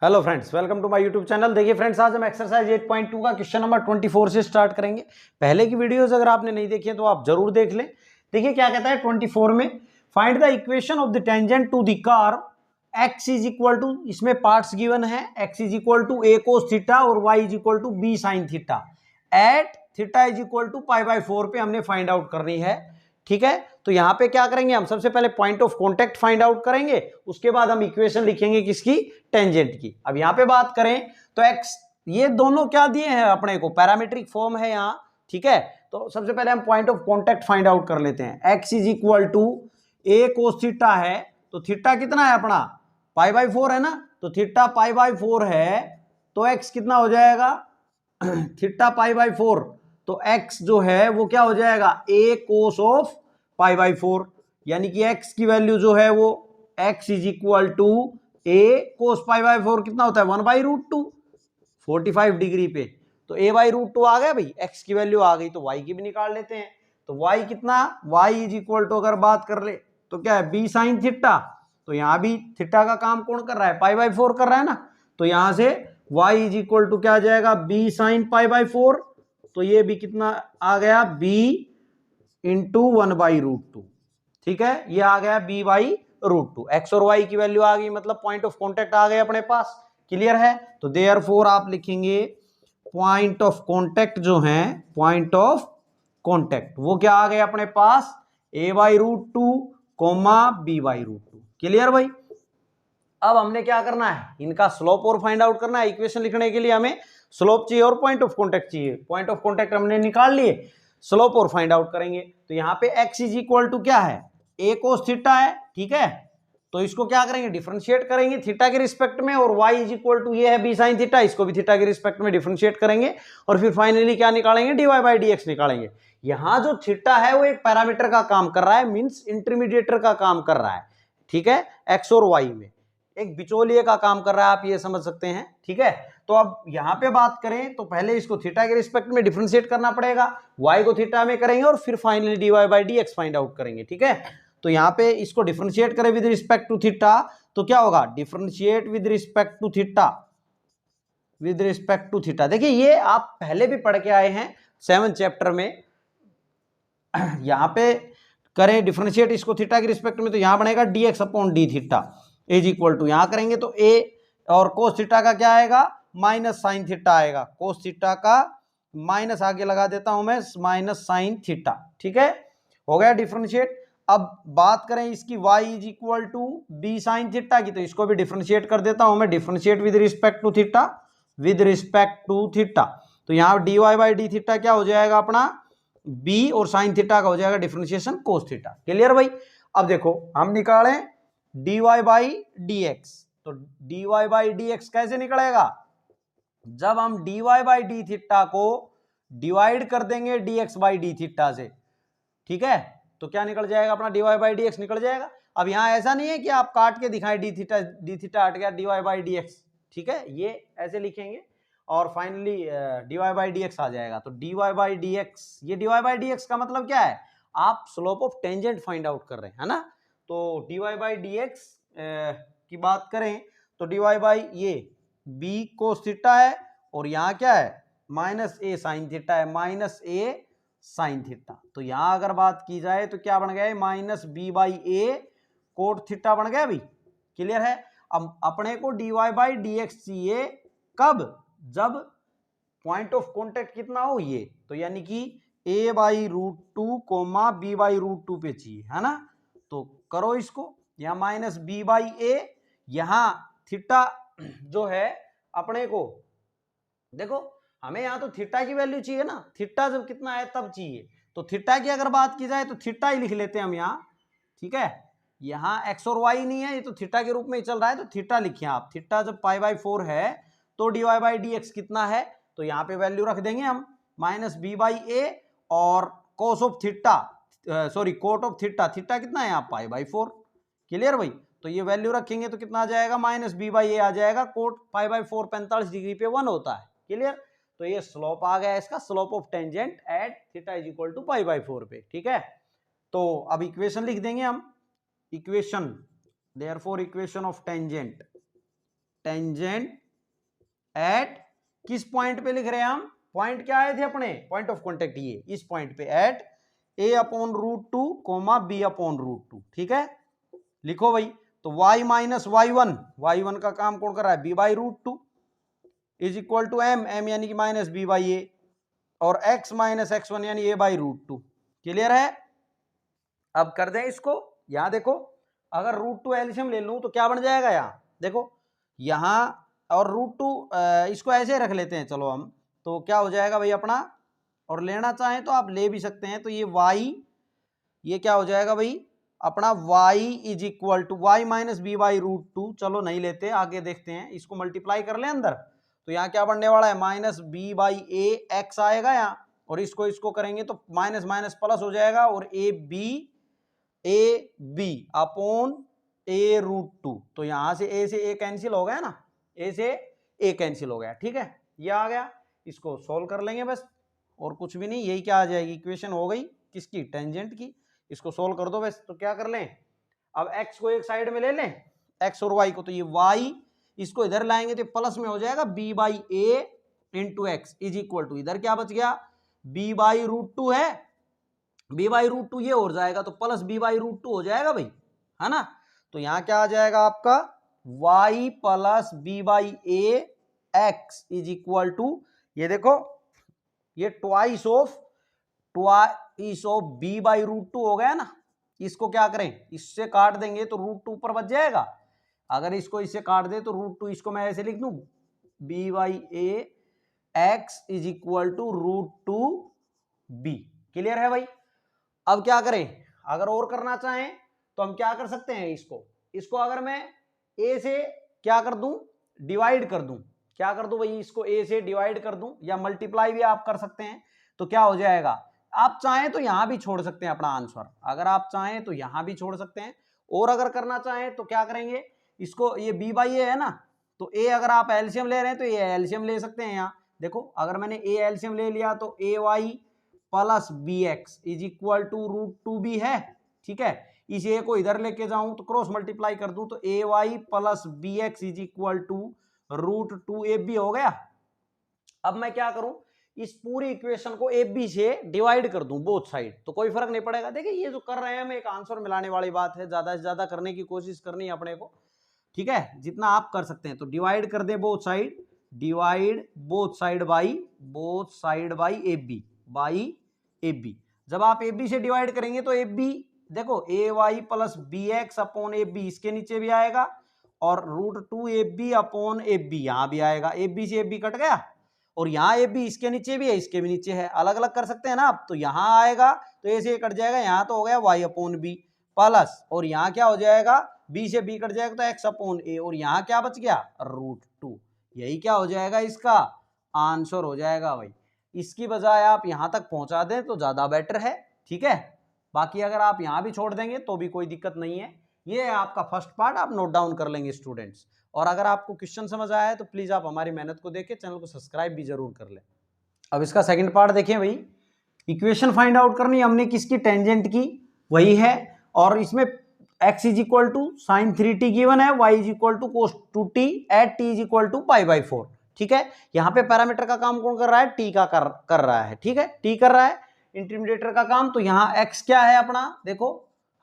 Hello friends, welcome to my YouTube channel. देखिए friends, आज हम एक्सरसाइज 8.2 का क्वेश्चन नंबर 24 से स्टार्ट करेंगे। पहले की वीडियोस अगर आपने नहीं देखी है तो आप जरूर देख लें। देखिए क्या कहता है 24 में, find the equation of the tangent to the curve x is equal to, इसमें पार्ट्स गिवन है, x is equal to a cos theta और y is equal to b sine theta at theta is equal to π/4 पे हमने find out करनी है। ठीक है, तो यहां पे क्या करेंगे हम, सबसे पहले point of contact find out करेंगे, उसके बाद हम इक्वेशन लिखेंगे किसकी, टेंजेंट की। अब यहां पे बात करें तो एक्स, ये दोनों क्या दिए हैं अपने को, पैरामीट्रिक फॉर्म है यहां। ठीक है, तो सबसे पहले हम point of contact find out कर लेते हैं। X is equal to a cos theta है, तो थीटा कितना है अपना, π/4 है ना, तो थीटा π/4 है, तो एक्स कितना हो जाएगा थीटा π/4, तो x जो है वो क्या हो जाएगा, a कोस ऑफ π/4, यानी कि x की वैल्यू जो है वो x is equal to a cos π/4 कितना होता है 1/√2, 45 डिग्री पे, तो a/√2 आ गया भाई, x की वैल्यू आ गई, तो y की भी निकाल लेते हैं। तो y कितना, y इज इक्वल टू अगर बात कर ले तो क्या है b साइन थीटा, तो यहां भी थीटा का काम कौन कर रहा है, π/4 कर रहा है ना, तो यहां से y इज इक्वल टू क्या आ जाएगा, b साइन π/4, तो ये भी कितना आ गया, b इंटू 1/√2। ठीक है, ये आ गया b/√2, x और y की वैल्यू आ गई, मतलब पॉइंट ऑफ कांटेक्ट आ गए अपने पास। क्लियर है, तो देयरफॉर आप लिखेंगे पॉइंट ऑफ कांटेक्ट जो है, पॉइंट ऑफ कांटेक्ट वो क्या आ गए अपने पास, a/√2 कोमा b/√2। क्लियर भाई, अब हमने क्या करना है, इनका स्लोप और फाइंड आउट करना है। इक्वेशन लिखने के लिए हमें स्लोप चाहिए और पॉइंट ऑफ कांटेक्ट चाहिए। पॉइंट ऑफ कांटेक्ट हमने निकाल लिए, स्लोप और फाइंड आउट करेंगे। तो यहां पे x इज इक्वल टू क्या है, a कोस थीटा है। ठीक है, तो इसको क्या करेंगे, डिफरेंशिएट करेंगे थीटा के रिस्पेक्ट में, और y इज इक्वल टू ये है b साइन थीटा, इसको भी थीटा के रिस्पेक्ट में डिफरेंशिएट करेंगे, और फिर फाइनली क्या निकालेंगे, dy/dx निकालेंगे। यहां जो थीटा है वो एक पैरामीटर का काम कर रहा है, मींस इंटरमीडिएटर का काम कर रहा है। ठीक है, x और y में एक बिचौलिए का काम कर रहा है, आप ये समझ सकते हैं। ठीक है, तो अब यहां पे बात करें तो पहले इसको थीटा के रिस्पेक्ट में डिफरेंशिएट करना पड़ेगा, y को थीटा में करेंगे और फिर फाइनली dy/dx फाइंड आउट करेंगे। ठीक है, तो यहां पे इसको डिफरेंशिएट करें विद रिस्पेक्ट टू थीटा, तो क्या होगा, differentiate with respect to theta, with respect to theta. देखिए ये आप पहले भी पढ़ के आए हैं 7th चैप्टर में। यहां पे करें डिफरेंशिएट इसको थीटा के रिस्पेक्ट में, तो यहां बनेगा dx/d theta is equal to, यहां करेंगे तो a और कोस थीटा का क्या आएगा, माइनस साइन थीटा आएगा, कोस थीटा का माइनस आगे लगा देता हूं मैं, माइनस साइन थीटा। ठीक है, हो गया डिफरेंशिएट। अब बात करें इसकी y is equal to b sine theta की, तो इसको भी डिफरेंशिएट कर देता हूं मैं, differentiate with respect to theta, with respect to theta, तो यहां dy/d थीटा क्या हो जाएगा अपना, b और साइन थीटा का हो जाएगा डिफरेंशिएशन कोस थीटा। क्लियर भाई, अब देखो हम निकालें dy/dx, तो dy/dx कैसे निकलेगा, जब हम dy/d थीटा को डिवाइड कर देंगे dx/d थीटा से। ठीक है, तो क्या निकल जाएगा अपना, dy/dx निकल जाएगा। अब यहां ऐसा नहीं है कि आप काट के दिखाएं d थीटा हट गया dy/dx। ठीक है, ये ऐसे लिखेंगे और फाइनली dy/dx आ जाएगा। तो dy/dx, ये dy/dx का मतलब क्या है, आप slope of tangent find out कर रहे हैं, है ना। तो dy/dx की बात करें तो dy ये b कोस थीटा है, और यहाँ क्या है, माइनस a साइन थीटा है, माइनस a साइन थीटा। तो यहां अगर बात की जाए तो क्या बन गया, माइनस b/a कोट थीटा बन गया भाई। क्लियर है, अब अपने को dy/dx चाहिए कब, जब पॉइंट ऑफ कांटेक्ट कितना हो ये, तो यानी कि a/√2 कोमा b/√2 पे चाहिए, है ना। तो करो इसको, यहां माइनस b/a, यहां थीटा जो है अपने को, देखो हमें यहां तो थीटा की वैल्यू चाहिए ना, थीटा जब कितना है तब चाहिए, तो थीटा की अगर बात की जाए तो थीटा ही लिख लेते हैं हम यहां। ठीक है, यहां x और y नहीं है, ये तो थीटा के रूप में ही चल रहा है, तो थीटा लिखिए आप। थीटा जब π/4 है तो dy/dx कितना है, तो यहां पे वैल्यू रख देंगे हम, माइनस b/a, और cos of theta, sorry cot of theta, theta कितना है यहाँ π/4। क्लियर भाई, तो ये वैल्यू रखेंगे तो कितना आ जाएगा, माइनस b/a आ जाएगा, कोट π/4 45 डिग्री पे 1 होता है। क्लियर, तो ये स्लोप आ गया इसका, slope of tangent at theta is equal to π/4 पे। ठीक है, तो अब इक्वेशन लिख देंगे हम, equation, therefore equation of tangent, tangent at किस पॉइंट पे लिख रहे हैं हम, पॉइंट क्या आए थे अपने, पॉइंट ऑफ कॉन्टेक्ट ये इस पॉइंट पे at a upon root two comma b upon root two. ठीक है, लिखो भाई। तो y माइनस y1 का काम कौन कर रहा है, b by root two is equal to m यानी कि माइनस b बाई ए, और x माइनस x1 यानी a by root two. Clear है। अब कर दें इसको, यहां देखो अगर रूट टू एलसीएम ले लूं तो क्या बन जाएगा, यहाँ देखो यहां और रूट टू इसको ऐसे रख लेते हैं चलो हम, तो क्या हो जाएगा भाई अपना, और लेना चाहें तो आप ले भी सकते हैं, तो ये y ये क्या हो जाएगा भाई अपना y is equal to y minus b by root two. चलो नहीं लेते, आगे देखते हैं, इसको मल्टीप्लाई कर ले अंदर, तो यहाँ क्या बनने वाला है minus b by a x आएगा यहाँ, और इसको करेंगे तो माइनस माइनस प्लस हो जाएगा, और a b upon a root two. तो यहाँ से ए से ए कैंसिल हो गया ना, ए से ए कैंसिल हो गया। ठीक है, ये आ गया, इसको सोल्व कर लेंगे बस, और कुछ भी नहीं, यही क्या आ जाएगी, इक्वेशन हो गई किसकी, टेंजेंट की। इसको सोल्व कर दो बस। तो क्या कर लें, अब x को एक साइड में ले लें, x और y को, तो ये y इसको इधर लाएंगे तो प्लस में हो जाएगा b by a into x is equal to, इधर क्या बच गया b बाई रूट टू है, b बाई रूट टू ये हो जाएगा तो plus b by root two हो जाएगा भाई, है ना। तो यहां क्या आ जाएगा आपका y plus b by a x is equal to, ये देखो ये twice of b by root two हो गया ना। इसको क्या करें, इससे काट देंगे तो रूट टू ऊपर बच जाएगा, अगर इसको इससे काट दे तो रूट टू, इसको मैं ऐसे लिख दूं b by a x is equal to root two b. Clear है भाई। अब क्या करें, अगर और करना चाहें तो हम क्या कर सकते हैं, इसको अगर मैं a से क्या कर दूं, डिवाइड कर दूं, क्या कर दूं भाई, इसको a से डिवाइड कर दूं, या मल्टीप्लाई भी आप कर सकते हैं। तो क्या हो जाएगा, आप चाहें तो यहां भी छोड़ सकते हैं अपना आंसर, अगर आप चाहें तो यहां भी छोड़ सकते हैं, और अगर करना चाहें तो क्या करेंगे, इसको ये b बाई ए है ना, तो a अगर आप एलसीएम ले रहे हैं तो ये एलसीएम ले सकते हैं। यहाँ देखो अगर मैंने a एलसीएम ले लिया तो a y plus b x is equal to root two b है। ठीक है, इस ए को इधर लेके जाऊं तो क्रॉस मल्टीप्लाई कर दूं तो a y plus b x is equal to root two a b हो गया। अब मैं क्या करूं, इस पूरी इक्वेशन को ए बी से डिवाइड कर दूं बोथ साइड, तो कोई फर्क नहीं पड़ेगा। देखिए ये जो कर रहे हैं हम एक आंसर मिलाने वाली बात है, ज्यादा से ज्यादा करने की कोशिश करनी है अपने को। ठीक है, जितना आप कर सकते हैं, तो डिवाइड कर दे both side, divide both side by a b. जब आप ए बी से डिवाइड करेंगे तो ए बी देखो a y plus b x upon a b इसके नीचे भी आएगा, और root two a b upon a b यहां भी आएगा, ए बी से ए बी कट गया, और यहाँ ए बी इसके नीचे भी है इसके भी नीचे है, अलग अलग कर सकते हैं ना आप। तो यहाँ आएगा तो ए से कट जाएगा, यहाँ तो हो गया वाई अपॉन बी प्लस, और यहाँ क्या हो जाएगा बी से बी कट जाएगा तो एक्स अपॉन ए, और यहाँ क्या बच गया रूट टू। यही क्या हो जाएगा, इसका आंसर हो जाएगा भाई। इसकी बजाय आप यहाँ तक पहुंचा दें तो ज्यादा बेटर है। ठीक है, बाकी अगर आप यहाँ भी छोड़ देंगे तो भी कोई दिक्कत नहीं है। ये है आपका फर्स्ट पार्ट, आप नोट डाउन कर लेंगे स्टूडेंट्स। और अगर आपको क्वेश्चन समझ आया है तो प्लीज आप हमारी मेहनत को देखें, चैनल को सब्सक्राइब भी जरूर कर लें। अब इसका सेकंड पार्ट देखें भाई, इक्वेशन फाइंड आउट करनी हमने किसकी, टेंजेंट की, वही है। और इसमें x is equal to sine 3t given है, y is equal to cos 2t at t is equal to pi by 4। ठीक है, यहाँ पे पैरामीटर का काम कौन कर रहा है, t का कर रहा है। ठीक है, t कर रहा है इंटरमीडिएटर का काम। तो यहाँ x क्या है अपना, देखो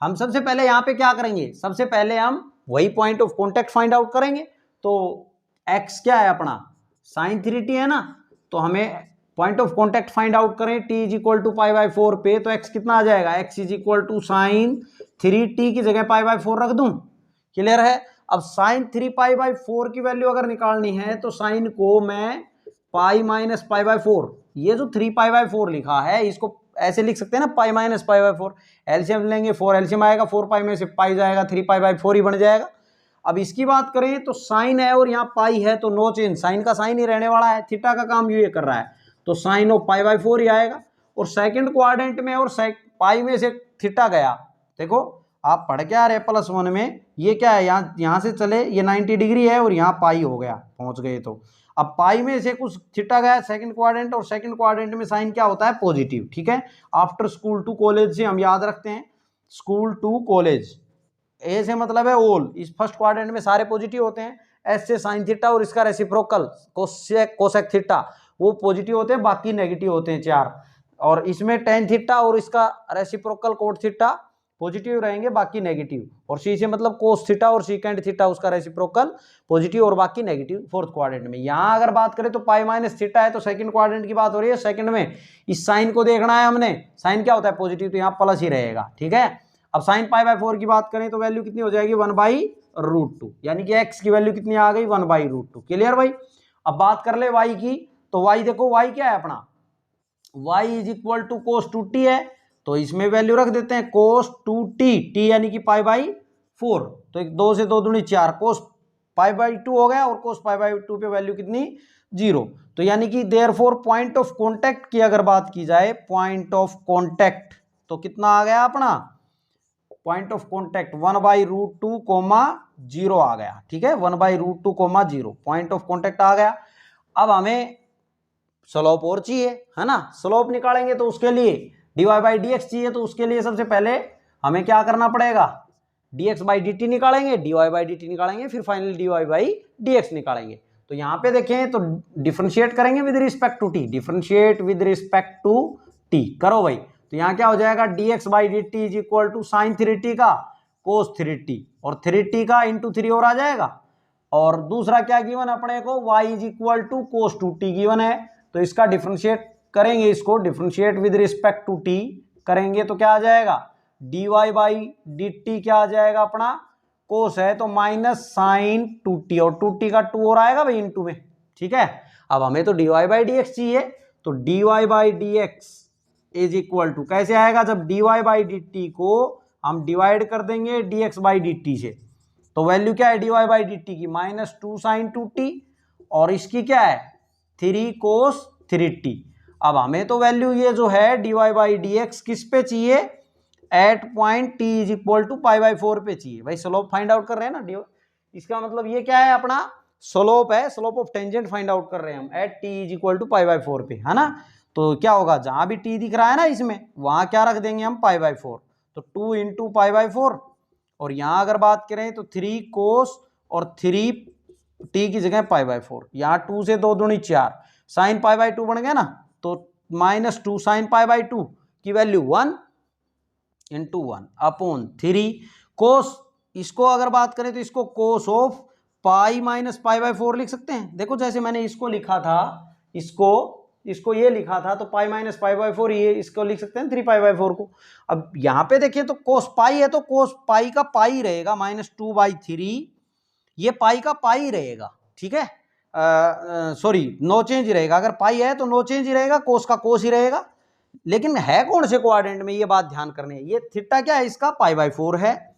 हम सबसे पहले यहाँ पे क्या करेंगे, सबसे पहले हम वही point of contact find out करेंगे। तो x क्या है अपना साइन 3t है ना, तो हमें point of contact find out करें t is equal to pi by 4 पे, तो x कितना आ जाएगा, x is equal to sine 3t की जगह पाई बाई 4 रख दूं। क्लियर है। अब साइन 3 पाई बाई 4 की वैल्यू अगर निकालनी है तो साइन को मैं पाई माइनस पाई बाई 4, ये जो 3 पाई बाई 4 लिखा है इसको ऐसे लिख सकते हैं ना, pi minus pi by 4। LCM लेंगे 4 एलसीएम आएगा, 4 पाई में से पाई जाएगा, 3 पाई बाई 4 ही बन जाएगा। अब इसकी बात करें तो साइन है और यहाँ पाई है तो नो चेंज, साइन का साइन ही रहने वाला है, थीटा का काम ये कर रहा है, तो साइन ऑफ पाई बाई 4 ही आएगा। और सेकंड क्वाड्रेंट में और पाई में से थीटा गया, देखो आप पढ़ के आ रहे +1 में, ये क्या है यहाँ से चले ये 90 डिग्री है और यहाँ पाई हो गया, पहुंच गए। तो अब पाई में से कुछ थीटा गया सेकंड क्वाड्रेंट, और सेकंड क्वाड्रेंट में साइन क्या होता है, पॉजिटिव। ठीक है, आफ्टर स्कूल टू कॉलेज से हम याद रखते हैं, स्कूल टू कॉलेज, ए से मतलब है ऑल, इस फर्स्ट क्वाड्रेंट में सारे पॉजिटिव होते हैं, एस से साइन थीटा और इसका रेसिप्रोकल कोसेक थीटा वो पॉजिटिव होते हैं, बाकी नेगेटिव होते हैं 4। और इसमें टेन थीटा और इसका रेसिप्रोकल कोट थीटा पॉजिटिव रहेंगे, बाकी नेगेटिव। और सी से मतलब कोस थीटा और सीकेंड थीटा उसका रेसिप्रोकल पॉजिटिव और बाकी नेगेटिव फोर्थ क्वाड्रेंट में। यहां अगर बात करें तो पाई माइनस थीटा है तो सेकंड क्वाड्रेंट की बात हो रही है। सेकंड में इस साइन को देखना है हमने, साइन क्या होता है पॉजिटिव, तो यहाँ प्लस ही रहेगा, ठीक है। अब साइन पाई बाय 4 की बात करें तो वैल्यू कितनी हो जाएगी 1/√2, यानी कि x की वैल्यू कितनी आ गई 1/√2। क्लियर भाई। अब बात कर ले y की, तो y देखो y क्या है अपना, y is equal to cos 2t है, तो इसमें वैल्यू रख देते हैं कोस 2t, t यानी कि पाई बाई 4, तो 2 से 2 दूनी 4, कोस पाई बाई 2 हो गया और कोस पाई बाई 2 पे वैल्यू कितनी 0। तो यानी कि देयरफॉर पॉइंट ऑफ कॉन्टैक्ट की अगर बात की जाए, पॉइंट ऑफ कॉन्टैक्ट तो कितना आ गया अपना, पॉइंट ऑफ कॉन्टैक्ट 1/√2, 0 आ गया, ठीक है, 1/√2, 0 पॉइंट ऑफ कॉन्टैक्ट आ गया। अब हमें स्लोप और चाहिए, है ना, स्लोप निकालेंगे तो उसके लिए dy/dx चाहिए, तो उसके लिए सबसे पहले हमें क्या करना पड़ेगा, dx/dt निकालेंगे, dy/dt निकालेंगे, फिर फाइनली dy/dx निकालेंगे। तो यहाँ पे देखें तो डिफरेंशिएट करेंगे with respect to t, differentiate with respect to t करो भाई। तो यहाँ क्या हो जाएगा dx/dt is equal to sine 3t का कोस 3t, और 3t का इंटू 3 और आ जाएगा। और दूसरा क्या गिवन अपने को, y is equal to cos 2t given है, तो इसका डिफरेंशिएट करेंगे, इसको differentiate with respect to t करेंगे तो क्या आ जाएगा dy/dt क्या आ जाएगा अपना, कोस है तो माइनस साइन 2t, और 2t का 2 और आएगा भाई इंटू में, ठीक है। अब हमें तो dy/dx चाहिए, तो dy/dx इज इक्वल टू कैसे आएगा, जब dy/dt को हम डिवाइड कर देंगे dx/dt से, तो वैल्यू क्या है dy/dt की -2 साइन 2t, और इसकी क्या है 3 कोस 3t। अब हमें तो वैल्यू ये जो है dy/dx किस पे चाहिए, at point t is equal to π/4 पे चाहिए भाई। स्लोप फाइंड आउट कर रहे हैं ना, इसका मतलब ये क्या है अपना स्लोप है, slope of tangent find out कर रहे हैं हम at t is equal to π/4 पे, है ना। तो क्या होगा, जहां भी t दिख रहा है ना इसमें, वहां क्या रख देंगे हम π/4, तो 2 इंटू π/4, और यहां अगर बात करें तो 3 कोस और 3 t की जगह π/4, यहाँ 2 से 2 दूनी 4, साइन π/2 बन गया ना, तो -2 साइन π/2 की वैल्यू 1 इंटू 1 अपॉन 3 कोस, इसको अगर बात करें तो इसको कोस ऑफ पाई माइनस π/4 लिख सकते हैं। देखो जैसे मैंने इसको लिखा था, इसको ये लिखा था, तो पाई माइनस π/4 ये इसको लिख सकते हैं 3π/4 को। अब यहाँ पे देखिए तो कोस पाई है तो कोस पाई का पाई रहेगा -2/3, ये पाई का पाई रहेगा, ठीक है, सॉरी नो चेंज रहेगा, अगर पाई है तो नो चेंज ही रहेगा, कोस का कोस ही रहेगा। लेकिन है कौन से क्वाड्रेंट में, ये बात ध्यान करनी है, ये थीटा क्या है इसका π/4 है,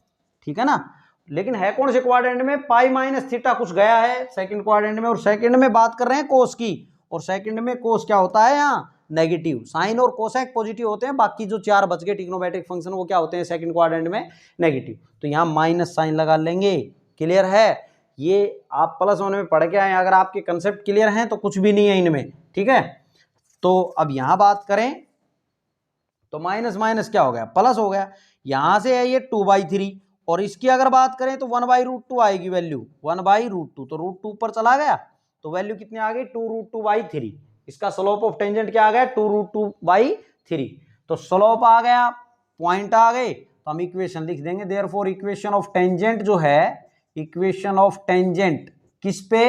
ठीक है ना, लेकिन है कौन से क्वाड्रेंट में, पाई माइनस थीटा कुछ गया है सेकंड क्वाड्रेंट में, और सेकंड में बात कर रहे हैं कोस की, और सेकंड में कोस क्या होता है यहाँ नेगेटिव, साइन और कोसेक पॉजिटिव होते हैं, बाकी जो 4 बच गए ट्रिग्नोमेट्रिक फंक्शन वो क्या होते हैं सेकंड क्वाड्रेंट में नेगेटिव, तो यहाँ माइनस साइन लगा लेंगे। क्लियर है, ये आप प्लस होने में पढ़ के आए, अगर आपके कंसेप्ट क्लियर हैं तो कुछ भी नहीं है इनमें, ठीक है। तो अब यहाँ बात करें तो माइनस माइनस क्या हो गया प्लस हो गया, यहां से है ये 2/3, और इसकी अगर बात करें तो 1/√2 आएगी वैल्यू, 1/√2, तो √2 ऊपर चला गया, तो वैल्यू कितनी आ गई 2√2/3, इसका स्लोप ऑफ टेंजेंट क्या आ गया 2√2/3, तो स्लोप आ गया, पॉइंट आ गए, तो हम इक्वेशन लिख देंगे, देयरफॉर इक्वेशन ऑफ टेंजेंट जो है, इक्वेशन ऑफ टेंजेंट किस पे,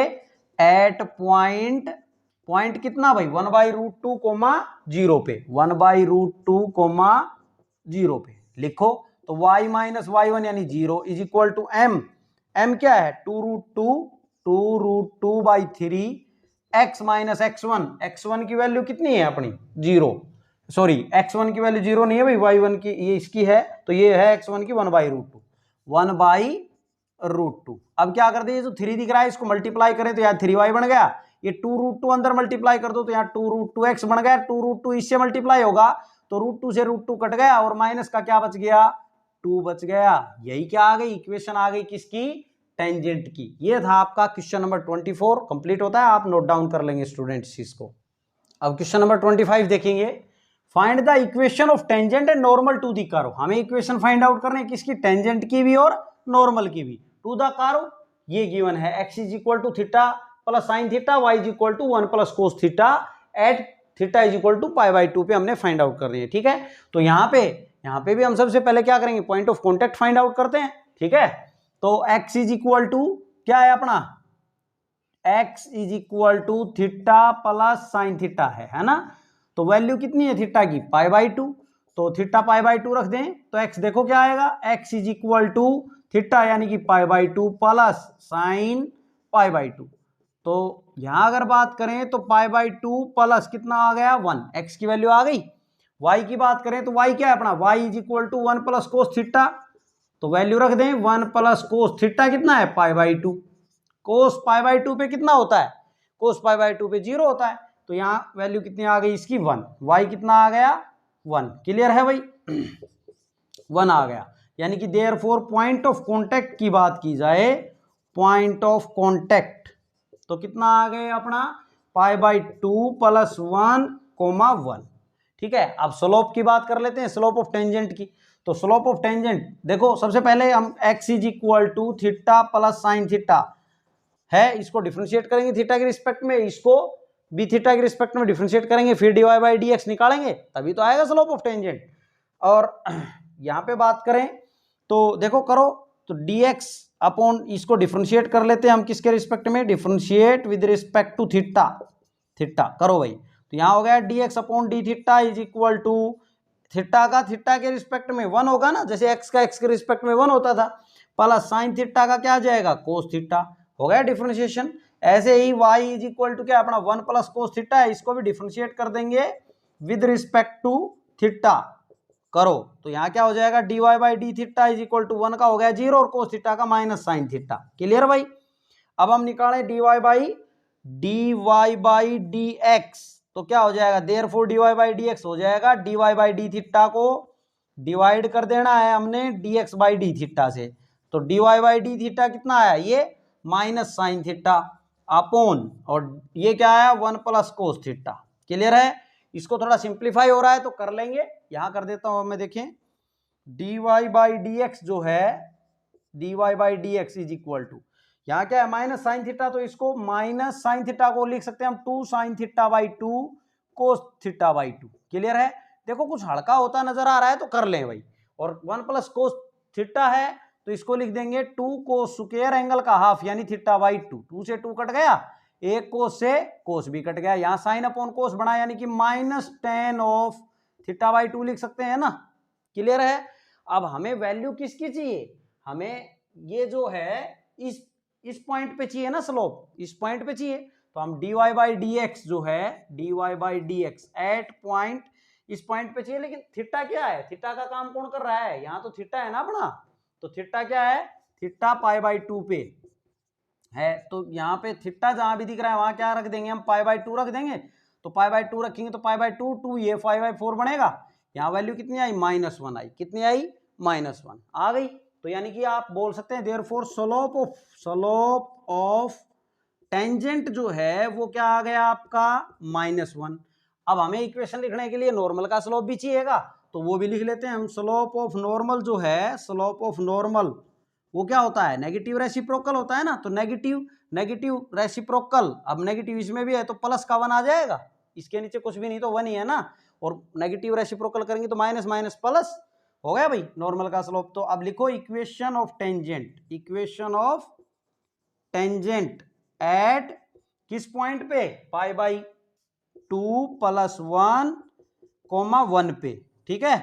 एट पॉइंट कितना भाई 1/√2, 0 पे, 1/√2, 0 पे लिखो, तो y माइनस y1 यानी 0 इज इक्वल टू m क्या है 2√2/3 x माइनस x1 की वैल्यू कितनी है अपनी 0, सॉरी x1 की वैल्यू 0 नहीं है भाई, y1 की ये इसकी है, तो ये है x1 की 1/√2। अब क्या करते हैं, जो 3 दिख रहा है इसको मल्टीप्लाई करें तो यहाँ 3y बन गया, ये 2√2 अंदर मल्टीप्लाई कर दो तो यहाँ 2√2x बन गया, 2√2 इससे मल्टीप्लाई होगा तो √2 से √2 कट गया, और माइनस का क्या बच गया 2 बच गया। यही क्या आ गई इक्वेशन आ गई किसकी, टेंजेंट की। ये था आपका क्वेश्चन नंबर 24 कंप्लीट होता है, आप नोट डाउन कर लेंगे स्टूडेंट्स इसको। अब क्वेश्चन नंबर 25 देखेंगे, find the equation of tangent and normal to the curve. हमें इक्वेशन फाइंड आउट करनी है किसकी, टेंजेंट की भी और नॉर्मल की भी, टू द कर्व ये गिवन है x is equal to theta plus sine theta, y is equal to 1 plus cos theta at theta is equal to pi by 2 पे हमने फाइंड आउट कर रही है। ठीक है, तो यहाँ पे भी हम सबसे पहले क्या करेंगे, point of contact find out करते हैं। ठीक है, तो x इज इक्वल टू क्या है अपना, x is equal to theta plus sine theta है ना। तो वैल्यू कितनी है थीटा की, पाई बाई 2, तो थीटा पाई बाई 2 रख दें तो x देखो क्या आएगा, x is equal to theta यानी कि pi by 2 plus sine pi by 2। तो यहां अगर बात करें तो पाई बाई 2 प्लस कितना आ गया 1, x की वैल्यू आ गई। y की बात करें तो y क्या है अपना, y is equal to 1 plus cos theta, तो वैल्यू रख दें 1 प्लस कोस थीटा कितना है पाई बाई 2। कोस पाई बाई 2 पे कितना होता है, कोस पाई बाई 2 पे 0 होता है, तो यहाँ वैल्यू कितनी आ गई इसकी 1, y कितना आ गया 1। क्लियर है भाई 1 आ गया, यानी कि देयरफॉर पॉइंट ऑफ कांटेक्ट की बात की जाए, पॉइंट ऑफ कांटेक्ट तो कितना आ गए अपना पाई बाई 2 प्लस 1 कोमा 1। ठीक है, अब स्लोप की बात कर लेते हैं, स्लोप ऑफ टेंजेंट की। तो स्लोप ऑफ टेंजेंट देखो, सबसे पहले हम x is equal to theta plus sine theta है, इसको डिफरेंशिएट करेंगे थीटा के रिस्पेक्ट में, इसको भी थीटा के रिस्पेक्ट में डिफरेंशिएट करेंगे, फिर d y by d x निकालेंगे, तभी तो आएगा स्लोप ऑफ टेंजेंट। और यहाँ पे बात करें तो देखो करो, तो डी एक्स अपॉन इसको डिफरेंशिएट कर लेते हैं हम किसके रिस्पेक्ट में, differentiate with respect to theta, theta करो भाई। तो यहाँ हो गया d x upon d theta is equal to theta का थीटा के रिस्पेक्ट में 1 होगा ना, जैसे एक्स का एक्स के रिस्पेक्ट में 1 होता था, प्लस साइन थीटा का क्या आ जाएगा कोस थीटा, हो गया डिफरेंशिएशन। ऐसे ही y इज इक्वल टू क्या अपना 1 प्लस कोस थीटा है, इसको भी डिफरेंशिएट कर देंगे विद रिस्पेक्ट टू थीटा करो, तो यहाँ क्या हो जाएगा d y by d theta is equal to 1 का हो गया 0 और कोस थीटा का माइनस साइन थीटा। क्लियर भाई, अब हम निकालें d y by d x, तो क्या हो जाएगा therefore d y by d x हो जाएगा d y by d theta को डिवाइड कर देना है हमने d x by d theta से, तो d y by d theta कितना आया ये माइनस साइन थीटा अपॉन, और ये क्या आया 1 प्लस कोस थीटा। क्लियर है, इसको थोड़ा सिंप्लीफाई हो रहा है तो कर लेंगे, यहां कर देता हूं मैं, देखें d y by d x जो है, d y by d x is equal to, यहाँ क्या है माइनस साइन थीटा, तो इसको माइनस साइन थीटा को लिख सकते हैं हम 2 sine theta by 2 cos theta by 2। Clear है, देखो कुछ हल्का होता नजर आ रहा है तो कर लें भाई, और 1 प्लस कोस थीटा है तो इसको लिख देंगे 2 कोस स्क्वायर एंगल का हाफ यानी थीटा बाई 2, 2 से 2 कट गया, एक कोस से कोस भी कट गया, यहाँ साइन अपॉन कोस बना यानी कि minus ten of theta by 2 लिख सकते हैं ना। क्लियर है, अब हमें वैल्यू किसकी चाहिए, हमें ये जो है इस पॉइंट पे चाहिए ना स्लोप, इस पॉइंट पे चाहिए, तो हम d y by d x जो है d y by d x at point इस पॉइंट पे चाहिए, लेकिन थीटा क्या है, थीटा का काम कौन कर रहा है, यहाँ तो थीटा है ना अपना, तो थीटा क्या है थीटा पाई बाई 2 पे है, तो यहाँ पे थीटा जहां भी दिख रहा है वहां क्या रख देंगे हम पाई बाई 2 रख देंगे, तो पाई बाई 2 रखेंगे तो पाई बाई 2 2 ये 5 बाई 4 बनेगा, यहाँ वैल्यू कितनी आई -1 आई, कितनी आई -1 आ गई, तो यानी कि आप बोल सकते हैं देयरफॉर स्लोप ऑफ टेंजेंट जो है वो क्या आ गया आपका -1। अब हमें इक्वेशन लिखने के लिए नॉर्मल का स्लोप भी चाहिएगा, तो वो भी लिख लेते हैं हम, स्लोप ऑफ नॉर्मल जो है, स्लोप ऑफ नॉर्मल वो क्या होता है नेगेटिव रेसिप्रोकल होता है ना, तो नेगेटिव रेसिप्रोकल, अब नेगेटिव इसमें भी है तो प्लस का 1 आ जाएगा, इसके नीचे कुछ भी नहीं तो 1 ही है ना, और नेगेटिव रेसिप्रोकल करेंगे तो माइनस माइनस प्लस हो गया भाई नॉर्मल का स्लोप। तो अब लिखो इक्वेशन ऑफ टेंजेंट एट किस पॉइंट पे, पाई बाई 2 प्लस 1 कोमा 1 पे। ठीक है,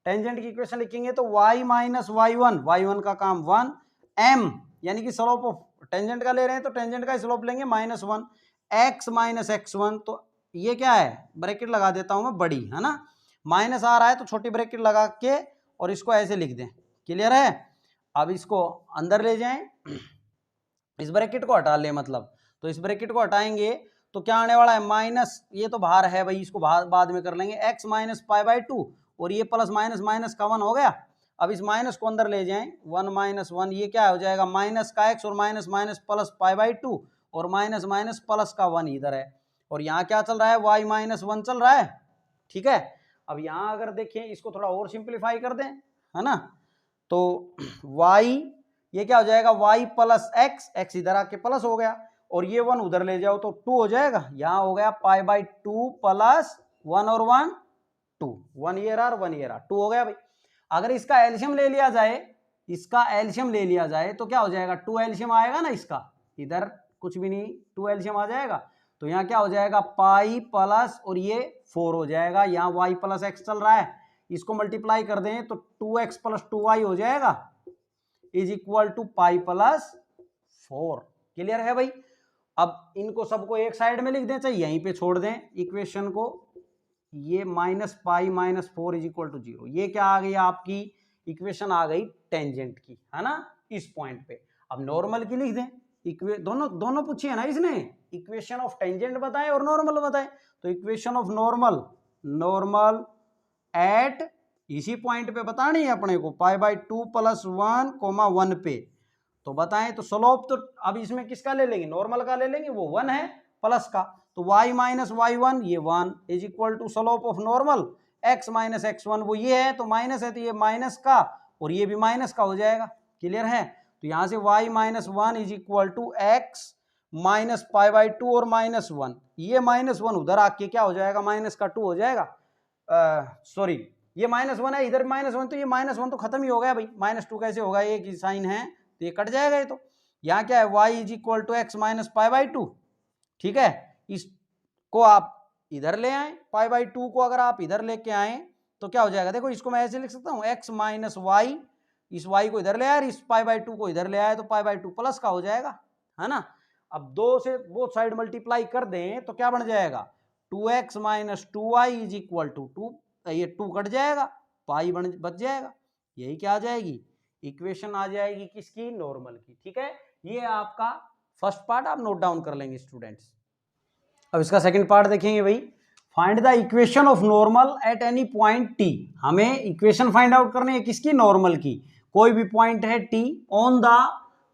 टेंजेंट की इक्वेशन लिखेंगे तो y माइनस y1 का काम 1 m यानी कि स्लोप ऑफ टेंजेंट का ले रहे हैं तो टेंजेंट का स्लोप लेंगे -1 x माइनस x1, तो ये क्या है ब्रैकेट लगा देता हूं मैं बड़ी, है ना, माइनस आ रहा है तो छोटी ब्रैकेट लगा के और इसको ऐसे लिख दें। क्लियर है, अब इसको अंदर ले जाएं, इस ब्रैकेट को हटा लें मतलब, तो इस ब्रैकेट को हटाएंगे तो क्या आने वाला है माइनस, ये तो बाहर है भाई इसको बाद में कर लेंगे, x माइनस पाई बाई 2 और ये प्लस माइनस माइनस का 1 हो गया। अब इस माइनस को अंदर ले जाएं, 1 माइनस 1 ये क्या हो जाएगा माइनस का x और minus minus plus pi by 2 और माइनस माइनस प्लस का 1 इधर है, और यहाँ क्या चल रहा है y माइनस 1 चल रहा है। ठीक है, अब यहाँ अगर देखें इसको थोड़ा और सिंप्लीफाई कर दें, है ना, तो y ये क्या हो जाएगा y प्लस एक्स, एक्स इधर आके प्लस हो गया और ये 1 उधर ले जाओ तो 2 हो जाएगा। यहाँ हो गया पाई बाई 2 प्लस 1 और 1 2, 1 ईयर आर 1 ईयर आर 2 हो गया भाई। अगर इसका एल्शियम ले लिया जाए, इसका एल्शियम ले लिया जाए तो क्या हो जाएगा 2 एल्शियम आएगा ना इसका, इधर कुछ भी नहीं 2 एल्शियम आ जाएगा तो यहाँ क्या हो जाएगा पाई प्लस और ये 4 हो जाएगा। यहाँ y प्लस एक्स चल रहा है, इसको मल्टीप्लाई कर दें तो 2x प्लस 2y हो जाएगा is equal to pi plus 4। Clear है भाई। अब इनको सबको एक साइड में लिख दें, चाहे यहीं पे छोड़ दें इक्वेशन को, ये minus pi minus 4 is equal to 0। ये क्या आ गई आपकी इक्वेशन आ गई टेंजेंट की, है ना, इस पॉइंट पे। अब नॉर्मल की लिख दें, दोनों पूछी है ना इसने, इक्वेशन ऑफ टेंजेंट बताएं और नॉर्मल बताएं। तो इक्वेशन ऑफ नॉर्मल एट इसी पॉइंट पे बतानी है अपने को, पाई बाई 2 प्लस 1 कोमा 1 पे तो बताएं। तो स्लोप तो अब इसमें किसका ले लेंगे, नॉर्मल का ले लेंगे, वो 1 है प्लस का, तो y माइनस y1 ये 1 is equal to slope of normal x minus x1 वो ये है तो माइनस है तो ये माइनस का और ये भी माइनस का हो जाएगा। क्लियर है। तो यहाँ से y minus 1 is equal to x minus pi by 2 और माइनस 1, ये माइनस 1 उधर आके क्या हो जाएगा माइनस का 2 हो जाएगा। सॉरी ये माइनस 1 है, इधर माइनस 1 तो ये माइनस 1 तो खत्म ही हो गया भाई, माइनस 2 कैसे होगा, एक ही साइन है तो ये कट जाएगा ये। तो यहाँ क्या है y is equal to x minus pi by 2। ठीक है, इसको आप इधर ले आए, पाई बाई 2 को अगर आप इधर लेके आए तो क्या हो जाएगा, देखो इसको मैं ऐसे लिख सकता हूँ x माइनस वाई, इस y को इधर ले आया, इस पाई बाई 2 को इधर ले आया तो पाई बाई 2 प्लस का हो जाएगा, है ना। अब 2 से बोथ साइड मल्टीप्लाई कर दें तो क्या बन जाएगा 2x minus 2y is equal to 2, ये 2 कट जाएगा, पाई बच जाएगा, यही क्या आ जाएगी इक्वेशन आ जाएगी किसकी, नॉर्मल की। ठीक है, ये आपका फर्स्ट पार्ट आप नोट डाउन कर लेंगे स्टूडेंट्स। अब इसका सेकंड पार्ट देखेंगे भाई, find the equation of normal at any point t। हमें इक्वेशन फाइंड आउट करनी है किसकी, नॉर्मल की। कोई भी पॉइंट है t ऑन द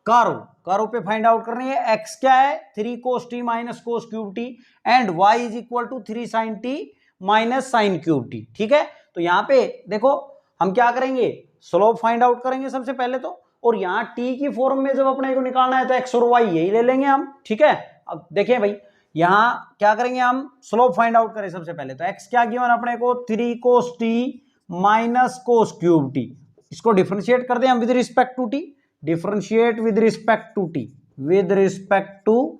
कर्व पे फाइंड आउट करनी है। x क्या है 3 cos t minus cos cube t and y is equal to 3 sin t minus sine cube t. ठीक है, तो यहाँ पे देखो हम क्या करेंगे, स्लोप फाइंड आउट करेंगे सबसे पहले तो, और यहाँ t की फॉर्म में जब अपने को निकालना है तो x और y यही ले लेंगे हम। ठीक है, अब देखिए भाई यहाँ क्या करेंगे हम, स्लोप फाइंड आउट करें सबसे पहले तो x क्या गिवन अपने को 3 cos t minus cos cube t, इसको डिफरेंशिएट कर दें हम with respect to t, differentiate with respect to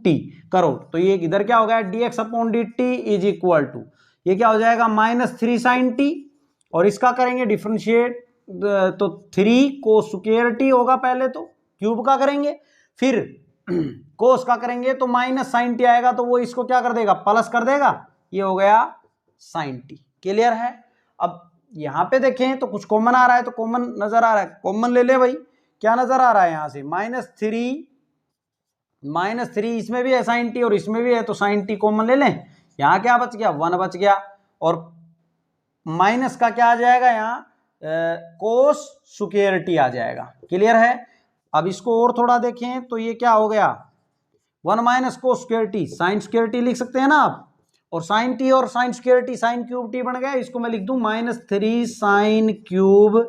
t करो तो ये इधर क्या हो गया dx upon dt is equal to ये क्या हो जाएगा माइनस 3 sin t, और इसका करेंगे डिफरेंशिएट तो 3 cos स्क्वायर t होगा पहले तो, क्यूब का करेंगे, फिर कोस का करेंगे तो माइनस साइन टी आएगा तो वो इसको क्या कर देगा प्लस कर देगा, ये हो गया साइन टी। क्लियर है। अब यहाँ पे देखें तो कुछ कॉमन आ रहा है तो कॉमन नजर आ रहा है, कॉमन ले ले भाई, क्या नजर आ रहा है यहाँ से माइनस थ्री इसमें भी है साइन टी और इसमें भी है तो साइन टी कॉमन ले लें, यहाँ क्या बच गया 1 बच गया और माइनस का क्या आ जाएगा यहाँ कोस स्क्वायर टी आ जाएगा। क्लियर है। अब इसको और थोड़ा देखें तो ये क्या हो गया 1 minus cos square T, sign square T लिख सकते हैं ना आप, और साइन टी और sign square T sign cube T बन गया, इसको मैं लिख दूं -3 साइन क्यूब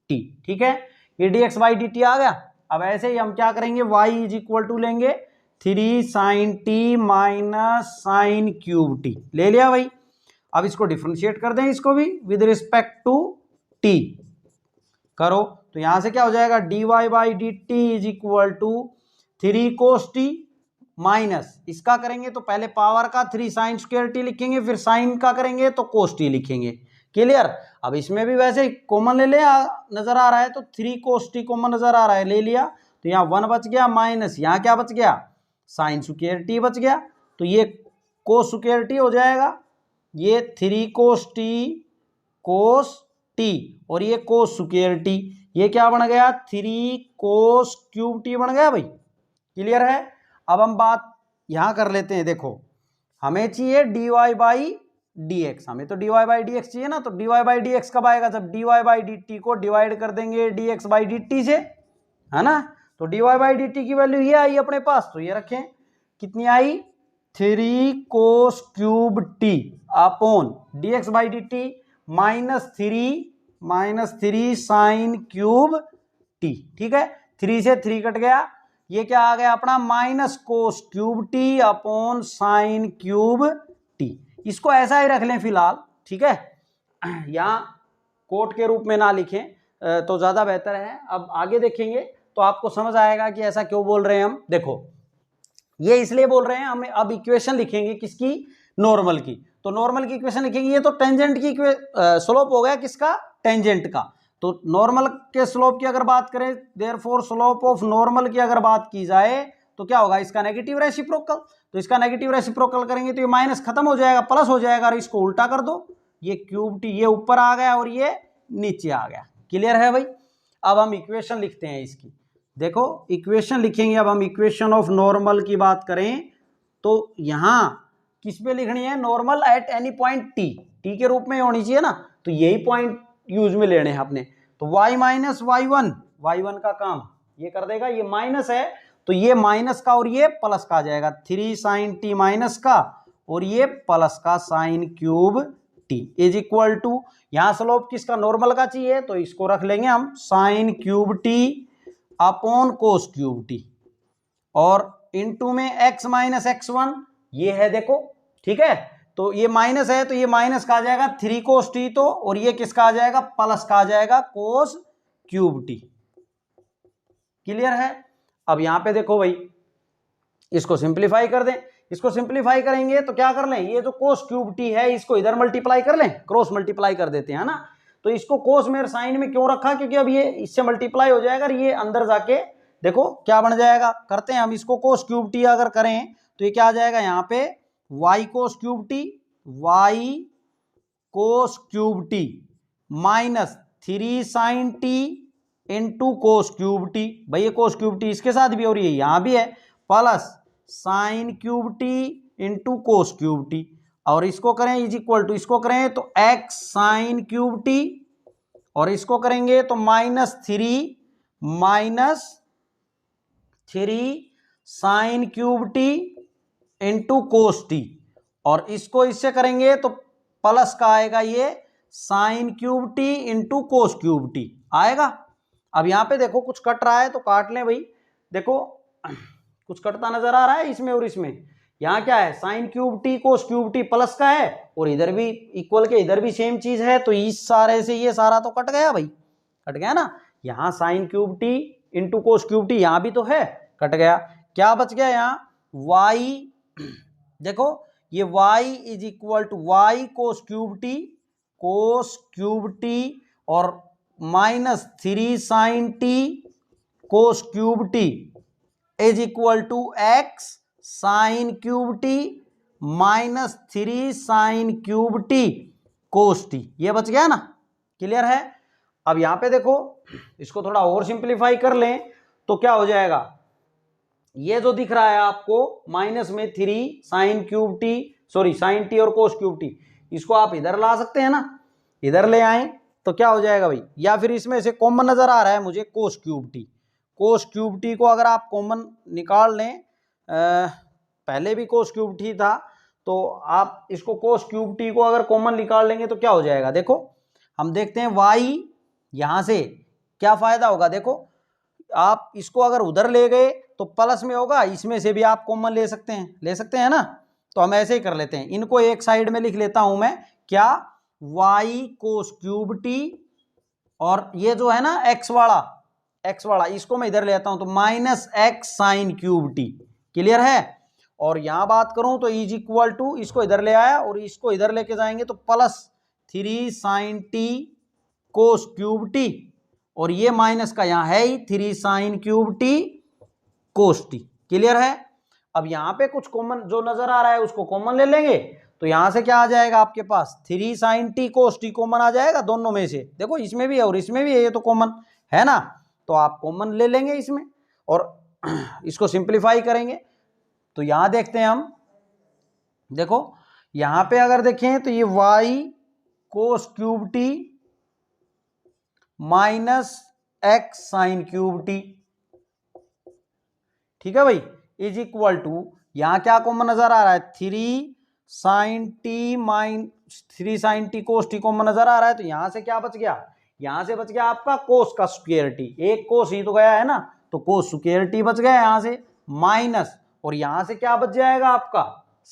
टी। ठीक है, ये dx बाई डी टी आ गया। अब ऐसे ही हम क्या करेंगे y इज इक्वल टू लेंगे 3 sine t minus sine cube t, ले लिया भाई। अब इसको डिफरेंशिएट कर दें, इसको भी विद रिस्पेक्ट टू टी करो तो यहां से क्या हो जाएगा dy by d t is equal to 3 cos t minus इसका करेंगे तो पहले पावर का 3 साइन स्क्वायर टी लिखेंगे, फिर साइन का करेंगे तो कोस टी लिखेंगे। क्लियर। अब इसमें भी वैसे कॉमन ले ले नजर आ रहा है तो 3 कोस टी कॉमन नजर आ रहा है, ले लिया तो यहाँ 1 बच गया माइनस यहाँ क्या बच गया साइन स्क्वायर टी बच गया, तो ये कोस स्क्वायर टी हो जाएगा, ये 3 कोस टी और ये कोस स्क्वायर टी, ये क्या बन गया 3 कोस क्यूब टी बन गया भाई। क्लियर है। अब हम बात यहां कर लेते हैं, देखो हमें चाहिए dy बाई डी एक्स, हमें तो dy बाई डी एक्स चाहिए ना, तो dy बाई डी एक्स कब आएगा जब dy बाई डी टी को डिवाइड कर देंगे dx बाई डी टी से, है ना। तो dy बाई डी टी की वैल्यू ये आई अपने पास, तो ये रखें कितनी आई 3 कोस cube t upon dx by d T -3 sine cube t. ठीक है, 3 से 3 कट गया, ये क्या आ गया अपना minus cos cube t upon sine cube t. इसको ऐसा ही रख लें फिलहाल। ठीक है, यहाँ कोट के रूप में ना लिखें तो ज्यादा बेहतर है। अब आगे देखेंगे तो आपको समझ आएगा कि ऐसा क्यों बोल रहे हैं हम। देखो ये इसलिए बोल रहे हैं, हम अब इक्वेशन लिखेंगे किसकी, नॉर्मल की। तो नॉर्मल की इक्वेशन लिखेंगे, ये तो टेंजेंट की स्लोप हो गया किसका, टेंजेंट का। तो नॉर्मल के स्लोप की अगर बात करें, देयरफॉर स्लोप ऑफ नॉर्मल की अगर बात की जाए तो क्या होगा, इसका नेगेटिव रेसिप्रोकल। तो इसका नेगेटिव रेसिप्रोकल करेंगे तो ये माइनस खत्म हो जाएगा, प्लस हो जाएगा। और इसको उल्टा कर दो, ये क्यूब टी ये ऊपर आ गया और ये नीचे आ गया। क्लियर है भाई। अब हम इक्वेशन लिखते हैं इसकी। देखो इक्वेशन लिखेंगे, अब हम इक्वेशन ऑफ नॉर्मल की बात करें तो यहां किस पे लिखनी है, normal at any point T, T के रूप में होनी चाहिए ना, तो यही पॉइंट यूज में लेने हैं अपने। तो y माइनस y1 का काम ये कर देगा, ये माइनस है तो ये माइनस का और ये प्लस का आ जाएगा, 3 साइन टी माइनस का और ये प्लस का sine cube t is equal to, यहां स्लोप किसका, नॉर्मल का चाहिए तो इसको रख लेंगे हम sine cube t upon cos cube t, और इनटू में x माइनस x1 ये है देखो। ठीक है, तो ये माइनस है तो ये माइनस का आ जाएगा 3 कोस टी, तो और ये किसका आ जाएगा, प्लस का आ जाएगा कोस क्यूब टी। क्लियर है। अब यहां पे देखो भाई, इसको सिंप्लीफाई कर दें। इसको सिंप्लीफाई करेंगे तो क्या कर लें, ये जो कोस क्यूब टी है इसको इधर मल्टीप्लाई कर लें, क्रॉस मल्टीप्लाई कर देते हैं ना। तो इसको कोस में साइन में क्यों रखा, क्योंकि अब ये इससे मल्टीप्लाई हो जाएगा, ये अंदर जाके देखो क्या बन जाएगा। करते हैं हम इसको, कोस क्यूब टी अगर करें तो ये क्या आ जाएगा, यहाँ पे y cos cube t, y cos cube t minus 3 sine t into cos cube t. भाई ये कोस क्यूब टी इसके साथ भी और ये यहां भी है, plus sign cube T into cos cube t, और इसको करें इज इक्वल टू, इसको करें तो x साइन क्यूब टी, और इसको करेंगे तो -3 sine cube T into cos T, और इसको इससे करेंगे तो प्लस का आएगा ये sign cube T into cos cube T आएगा। अब यहां पे देखो कुछ कट रहा है तो काट लें भाई। देखो कुछ कटता नजर आ रहा है इसमें और इसमें। यहाँ क्या है, sign cube t cos cube T plus का है, और इधर भी इक्वल के इधर भी सेम चीज है, तो इस सारे से ये सारा तो कट गया भाई, कट गया ना। यहाँ sign cube T into cos cube T यहाँ भी तो है, कट गया। क्या बच गया यहाँ, y, देखो ये y is equal to y cos cube t और -3 sine t cos cube t is equal to x sine cube t -3 sine cube t cos t, ये बच गया ना। क्लियर है। अब यहां पे देखो इसको थोड़ा और सिंप्लीफाई कर लें तो क्या हो जाएगा, ये जो दिख रहा है आपको माइनस में 3 sine cube T, sorry sine T और कोस क्यूब टी, इसको आप इधर ला सकते हैं ना, इधर ले आए तो क्या हो जाएगा भाई, या फिर इसमें से कॉमन नजर आ रहा है मुझे कोस क्यूब टी को अगर आप कॉमन निकाल लें, पहले भी कोस क्यूब टी था, तो आप इसको कोस क्यूब टी को अगर कॉमन निकाल लेंगे तो क्या हो जाएगा। देखो हम देखते हैं y, यहां से क्या फायदा होगा, देखो आप इसको अगर उधर ले गए तो प्लस में होगा, इसमें से भी आप कॉमन ले सकते हैं ना। तो हम ऐसे ही कर लेते हैं, इनको एक साइड में लिख लेता हूं मैं, क्या y कोस क्यूब टी, और ये जो है ना x वाला इसको मैं इधर ले आता हूं तो -x sine cube T. Clear है। और यहां बात करूं तो इज इक्वल टू, इसको इधर ले आया और इसको इधर लेके जाएंगे तो +3 sine t cos cube t, और ये माइनस का यहां है ही 3 sine cube t cos t. Clear है। अब यहां पे कुछ कॉमन जो नजर आ रहा है उसको कॉमन ले लेंगे, तो यहां से क्या आ जाएगा आपके पास, 3 sine t cos T common आ जाएगा दोनों में से। देखो इसमें भी है और इसमें भी है, ये तो कॉमन है ना, तो आप कॉमन ले लेंगे इसमें और इसको सिंप्लीफाई करेंगे। तो यहां देखते हैं हम, देखो यहां पे अगर देखें तो ये y cos cube T -x sine cube t, ठीक है भाई, इज इक्वल टू, यहां क्या कॉमन नजर आ रहा है, 3 sine t cos T common नजर आ रहा है, तो यहां से क्या बच गया, यहां से बच गया आपका कोस का स्क्वायर टी, एक कोस ही तो गया है ना, तो कोस स्क्वायर टी बच गया यहां से, माइनस, और यहां से क्या बच जाएगा आपका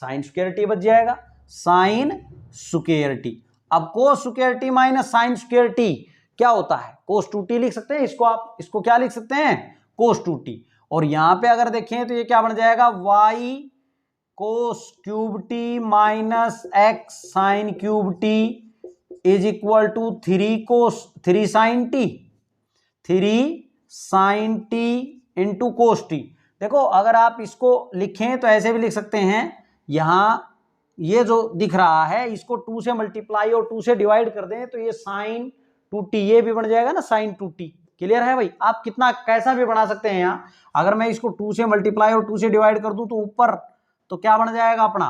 साइन स्क्वायर टी बच जाएगा, साइन स्क्वायर टी। अब cos square t minus sine square t क्या होता है, कोस 2t लिख सकते हैं इसको, आप इसको क्या लिख सकते हैं, कोस 2t। और यहां पे अगर देखें तो ये क्या बन जाएगा, y cos cube t minus x sine cube t is equal to 3 sine t, 3 sine t into cos t. देखो अगर आप इसको लिखें तो ऐसे भी लिख सकते हैं, यहां ये जो दिख रहा है इसको 2 से मल्टीप्लाई और 2 से डिवाइड कर दें तो ये साइन 2t, ये भी बन जाएगा ना साइन 2t। क्लियर है भाई, आप कितना कैसा भी बना सकते हैं। यहाँ अगर मैं इसको 2 से मल्टीप्लाई और 2 से डिवाइड कर दूं तो ऊपर तो क्या बन जाएगा अपना,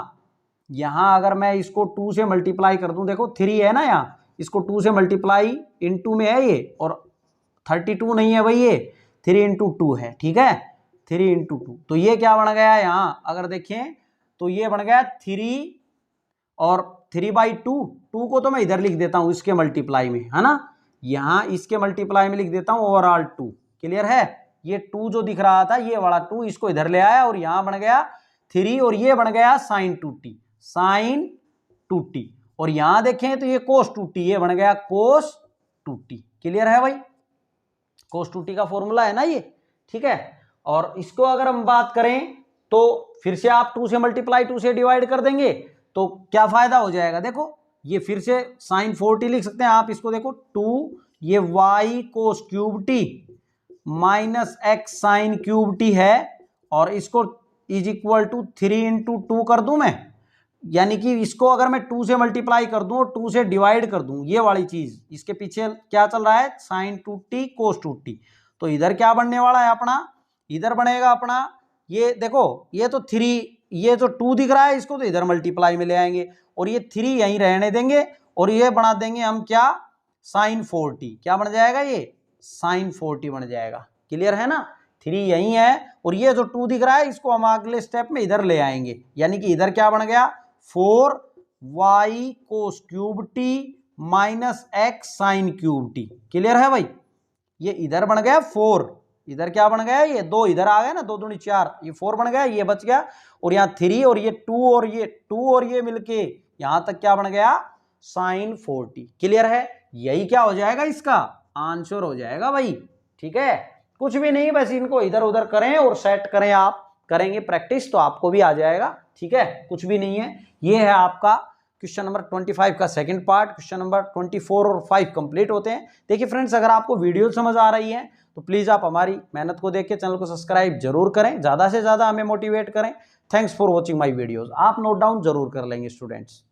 यहां अगर मैं इसको 2 से मल्टीप्लाई कर दूं, देखो 3 है ना, यहाँ इसको 2 से मल्टीप्लाई इनटू में है ये, और 32 नहीं है भाई, ये 3 इंटू 2 है, ठीक है, 3 इंटू 2, तो ये क्या बन गया यहाँ अगर देखें तो ये बन गया 3 और 3/2, 2 को तो मैं इधर लिख देता हूं इसके मल्टीप्लाई में, है ना, यहां इसके मल्टीप्लाई में लिख देता हूं ओवरऑल 2। क्लियर है, ये 2 जो दिख रहा था ये वाला 2 इसको इधर ले आया और यहां बन गया 3 और ये बन गया साइन 2t, साइन 2t, और यहां देखें तो ये कोस 2t, ये बन गया कोस 2t। क्लियर है भाई, कोस 2t का फॉर्मूला है ना ये, ठीक है। और इसको अगर हम बात करें तो फिर से आप 2 से मल्टीप्लाई 2 से डिवाइड कर देंगे तो क्या फायदा हो जाएगा, देखो ये फिर से साइन 4t लिख सकते हैं आप इसको, देखो 2 ये y cos cube t minus x sine cube T है, और इसको इज इक्वल टू 3 इंटू 2 कर दूं मैं, यानी कि इसको अगर मैं 2 से मल्टीप्लाई कर दूं और 2 से डिवाइड कर दूं, ये वाली चीज इसके पीछे क्या चल रहा है, साइन 2t कोस 2t, तो इधर क्या बनने वाला है अपना, इधर बनेगा अपना ये देखो ये तो 3, ये जो 2 दिख रहा है इसको तो इधर मल्टीप्लाई में ले आएंगे और ये 3 यहीं रहने देंगे और ये बना देंगे हम क्या, साइन 4t, क्या बन जाएगा ये साइन 4t बन जाएगा। क्लियर है ना, 3 यहीं है और ये जो 2 दिख रहा है इसको हम अगले स्टेप में इधर ले आएंगे, यानी कि इधर क्या बन गया 4y कोस cube t minus x sine cube T. Clear है भाई, ये इधर बन गया 4, इधर क्या बन गया, ये 2 इधर आ गया ना, 2 दूनी 4, ये 4 बन गया, ये बच गया, और यहाँ 3 और ये 2 और ये 2 और ये मिलके यहां तक क्या बन गया साइन 4t। क्लियर है, यही क्या हो जाएगा इसका आंसर हो जाएगा भाई, ठीक है, कुछ भी नहीं, बस इनको इधर उधर करें और सेट करें, आप करेंगे प्रैक्टिस तो आपको भी आ जाएगा, ठीक है, कुछ भी नहीं है। ये है आपका क्वेश्चन नंबर 25 का सेकंड पार्ट, क्वेश्चन नंबर 24 और 5 कंप्लीट होते हैं। देखिए फ्रेंड्स, अगर आपको वीडियो समझ आ रही है तो प्लीज़ आप हमारी मेहनत को देख के चैनल को सब्सक्राइब जरूर करें, ज़्यादा से ज़्यादा हमें मोटिवेट करें। Thanks for watching my videos, आप नोट डाउन जरूर कर लेंगे स्टूडेंट्स।